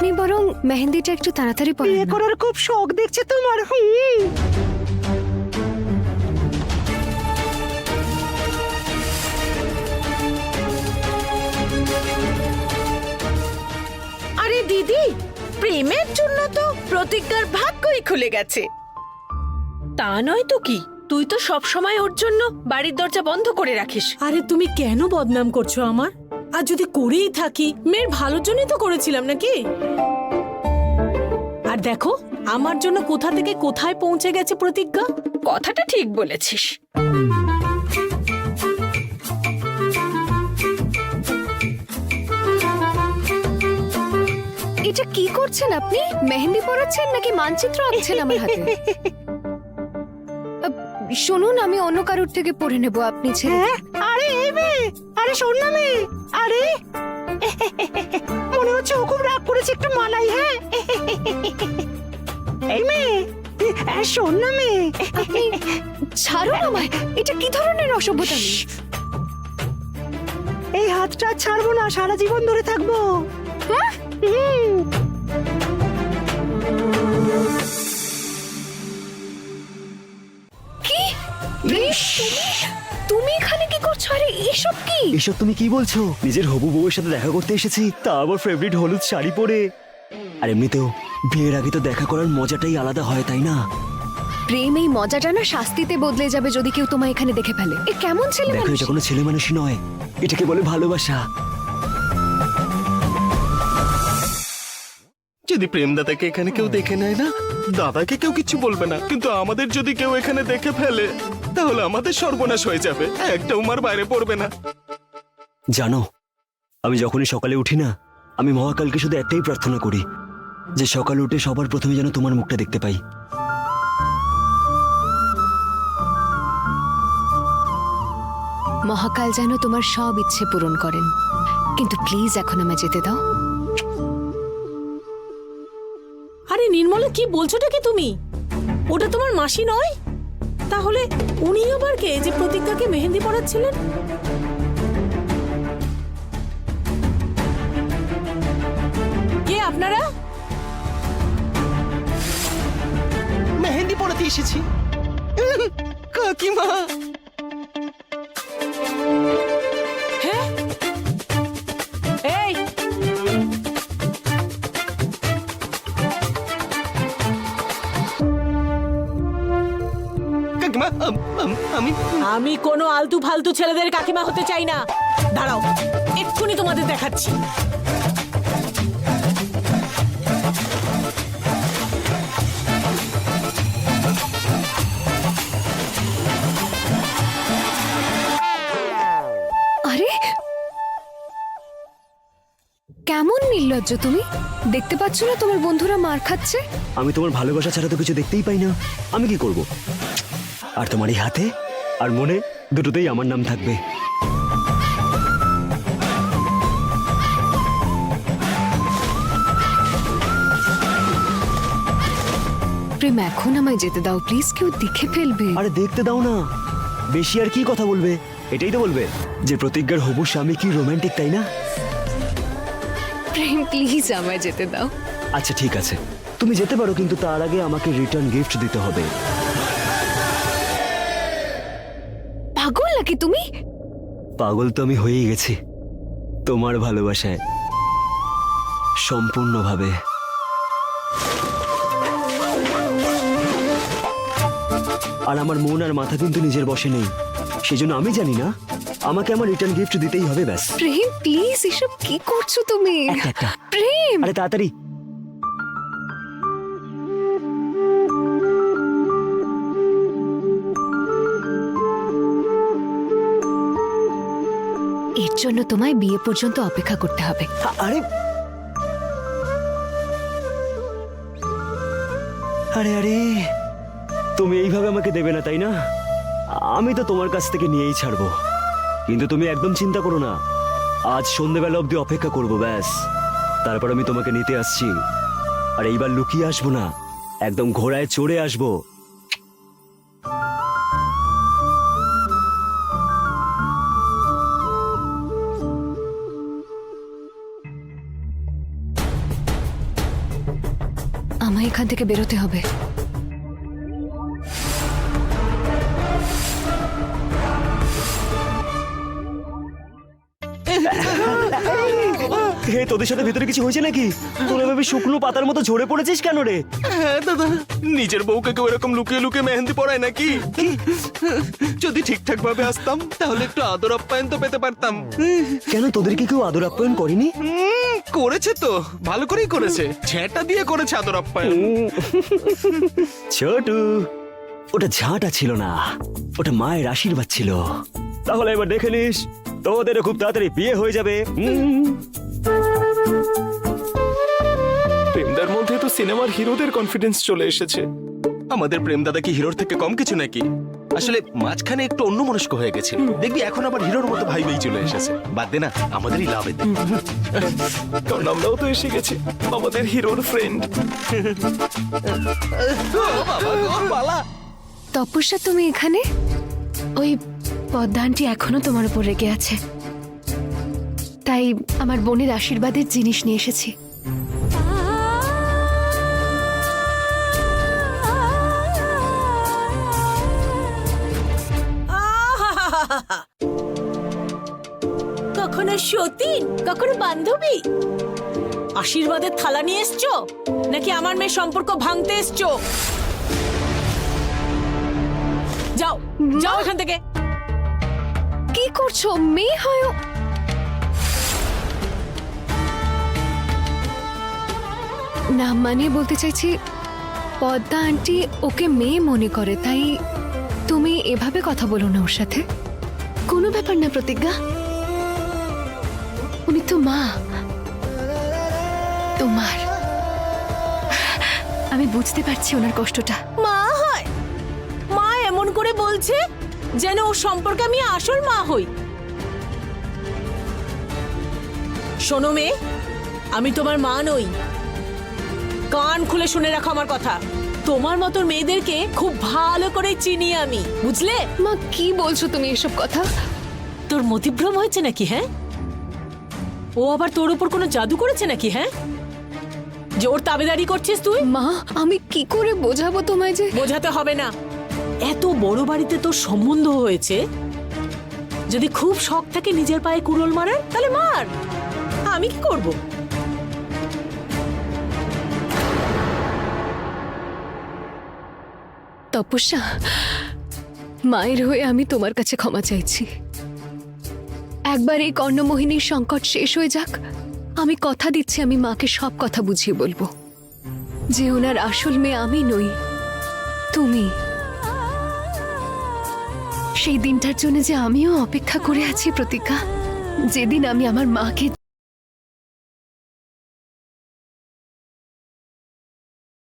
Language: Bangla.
আপনি বরং মেহেন্দিটা একটু তাড়াতাড়ি পরান বিয়ে না। করার খুব শখ দেখছে তোমার। আরে দিদি, প্রেমের জন্য তো প্রতিজ্ঞার ভাগ্যই খুলে গেছে। তা নয় তো কি, তুই তো সব সময় ওর জন্য বাড়ির দরজা বন্ধ করে রাখিস। আরে তুমি কেন বদনাম করছো আমার? আর যদি করেই থাকি, মেয়ের ভালোর জন্যই তো করেছিলাম নাকি? আর দেখো আমার জন্য কোথা থেকে কোথায় পৌঁছে গেছে প্রতিজ্ঞা। কথাটা ঠিক বলেছিস। এটা কি করছেন আপনি? মেহেন্দি পরাচ্ছেন নাকি মানচিত্র আঁকছেন আমার হাতে? শুনুন, আমি অন্য কারোর থেকে পড়ে নেব, আপনি ছেড়ে দিন। আরে এই মেয়ে, আরে শোন না মেয়ে, আরে মনে হচ্ছে ও খুব রাগ করেছে, একটু মানাই। হ্যাঁ এই মেয়ে, শোন না মেয়ে, আপনি ছাড়ুন আমায়। এটা কি ধরনের অসভ্যতামি? এই হাতটা ছাড়বো না, সারা জীবন ধরে থাকবো। হ্যাঁ? হুম। কি? তুমি এখানে কি করছো? আরে এসব কি? এসব তুমি কি বলছো? নিজের হবু বউয়ের সাথে দেখা করতে এসেছি, তা আবার ফেভারিট হলুদ শাড়ি পরে। আর এমনিতেও বিয়ের আগে তো দেখা করার মজাটাই আলাদা হয়, তাই না? প্রেম এই মজাটা না শাস্তিতে বদলে যাবে যদি কেউ তোমায় এখানে দেখে ফেলে। এ কেমন ছেলে দেখো, মানুষ? এটা কোনো ছেলে মানুষই নয়, এটাকে বলে ভালোবাসা। যদি প্রেমদাদাকে এখানে কেউ দেখে নেয় না, দাদাকে কেউ কিছু বলবে না, কিন্তু আমাদের যদি কেউ এখানে দেখে ফেলে তাহলে আমাদের সর্বনাশ হয়ে যাবে। একটা উমার বাইরে পড়বে না। জানো, আমি যখনই সকালে উঠি না, আমি মহাকালকে শুধু একটাই প্রার্থনা করি, যে সকালে উঠে সবার প্রথমে যেন তোমার মুখটা দেখতে পাই। মহাকাল যেন তোমার সব ইচ্ছে পূরণ করেন, কিন্তু প্লিজ এখন আমায় যেতে দাও। আরে নির্মলা, কি বলছোটা কি তুমি? ওটা তোমার মাসি নয়? তাহলে উনি আবার কে যে প্রতিজ্ঞাকে মেহেন্দি পরাচ্ছিলেন? কে আপনারা? মেহেন্দি পড়াতে এসেছি। কাকিমা, হ্যাঁ এই কাকিমা, আমি আমি কোনো আলতু ফালতু ছেলেদের কাকিমা হতে চাই না। দাঁড়াও, এক্ষুনি তোমাদের দেখাচ্ছি। আরে কেমন নির্লজ্জ তুমি! দেখতে পাচ্ছ না তোমার বন্ধুরা মার খাচ্ছে? আমি তোমার ভালোবাসা ছাড়া তো কিছু দেখতেই পাই না, আমি কি করব? আর তোমার এই হাতে আর মনে দুটোতেই আমার নাম থাকবে। প্রেম, এখন আমায় যেতে দাও প্লিজ, কেউ দেখে ফেলবে। আরে দেখতে দাও না, বেশি আর কি কথা বলবে? এটাই তো বলবে যে প্রতিজ্ঞার হবু স্বামী কি রোমান্টিক, তাই না? প্রেম প্লিজ আমায় যেতে দাও। আচ্ছা ঠিক আছে, তুমি যেতে পারো, কিন্তু তার আগে আমাকে রিটার্ন গিফট দিতে হবে। পাগল নাকি তুমি? পাগল তো আমি হয়েই গেছি তোমার ভালোবাসায়, সম্পূর্ণভাবে। আর আমার মন আর মাথা কিন্তু নিজের বশে নেই, সেজন্য আমি জানি না আমাকে আমার রিটার্ন গিফট দিতেই হবে, ব্যাস। প্রেম প্লিজ, এসব কি করছো তুমি? একটা। প্রেম, আরে তাড়াতাড়ি। এর জন্য তোমায় বিয়ে পর্যন্ত অপেক্ষা করতে হবে। আরে আরে আরে তুমি এইভাবে আমাকে দেবে না, তাই না? আমি তো তোমার কাছ থেকে নিয়েই ছাড়বো, কিন্তু তুমি একদম চিন্তা করো না, আজ সন্ধ্যেবেলা অবধি অপেক্ষা করবো, ব্যাস। তারপর আমি তোমাকে নিতে আসছি, আর এইবার লুকিয়ে আসবো না, একদম ঘোড়ায় চড়ে আসবো। আমায় এখান থেকে বেরোতে হবে। হে, তোদের সাথে ভিতরে কিছু হয়েছে নাকি? তোরা ভাবে শুকনো পাতার মতো ঝরে পড়েছিস কেন রে? হ্যাঁ দাদা, নিজের বউকে কেউ এরকম লুকিয়ে লুকিয়ে মেহেন্দি পড়ায় নাকি? যদি ঠিকঠাক ভাবে আসতাম তাহলে একটু আদর আপ্যায়ন তো পেতে পারতাম। কেন, তোদেরকে কেউ আদর আপ্যায়ন করেনি? করেছে তো, ভালো করেই করেছে, ঝেঁটা দিয়ে করেছে আদর আপ্যায়ন। ছোটু, ওটা ঝাঁটা ছিল না, ওটা মায়ের আশীর্বাদ ছিল। তাহলে এবার দেখে নিস, তোদের খুব তাড়াতাড়ি বিয়ে হয়ে যাবে। প্রেমদার মধ্যে তো সিনেমার হিরোদের কনফিডেন্স চলে এসেছে। আমাদের প্রেম দাদা কি হিরোর থেকে কম কিছু নাকি? আসলে মাঝখানে একটু অন্যমনস্ক হয়ে গেছে, দেখবি এখন আবার হিরোর মতো ভাইবেই চলে এসেছে। বাদ দে না, আমাদেরই লাভ এতে। কারণ আমরাও তো এসে গেছি আমাদের হিরোর ফ্রেন্ড। তপস্যা, তুমি এখানে? ওই পদ্মা আন্টি এখনো তোমার উপর রেগে আছে, তাই আমার বোনের আশীর্বাদের জিনিস নিয়ে এসেছি। কখনো সতীন, কখনো বান্ধবী। আশীর্বাদের থালা নিয়ে এসছো নাকি আমার মেয়ে সম্পর্ক ভাঙতে এসছো? যাও যাও এখান থেকে। কি করছো? মেয়ে হয় ও। না, মানে বলতে চাইছি পদ্মা আন্টি ওকে মেয়ে মনে করে, তাই তুমি এভাবে কথা বলো না ওর সাথে। কোনো ব্যাপার না প্রতিজ্ঞা, উনি তো মা তোমার। আমি বুঝতে পারছি ওনার কষ্টটা। মা হয়? মা এমন করে বলছে যেন ওর সম্পর্কে আমি আসল মা হই। শোনো মেয়ে, আমি তোমার মা নই। কান খুলে শুনে রাখো আমার কথা। তোমার মতো মেয়েদেরকে খুব ভালো করে চিনি আমি, বুঝলে? মা, কি বলছো তুমি এসব কথা? তোর মতিভ্রম হয়েছে নাকি? হ্যাঁ, ও আবার তোর উপর কোনো জাদু করেছে নাকি? হ্যাঁ, যে ওর তাবেদারি করছিস তুই? মা, আমি কি করে বোঝাবো তোমায় যে বোঝাতে হবে না। এত বড় বাড়িতে তোর সম্বন্ধ হয়েছে, যদি খুব শখ থাকে নিজের পায়ে কুড়োল মারার, তাহলে মার। আমি কি করব? তপস্যা, মায়ের হয়ে আমি তোমার কাছে ক্ষমা চাইছি। একবার এই কর্ণমোহিনীর সংকট শেষ হয়ে যাক, আমি কথা দিচ্ছি আমি মাকে সব কথা বুঝিয়ে বলবো যে ওনার আসল মেয়ে আমি নই, তুমি। সেই দিনটার জন্য যে আমিও অপেক্ষা করে আছি প্রতিজ্ঞা, যেদিন আমি আমার মাকে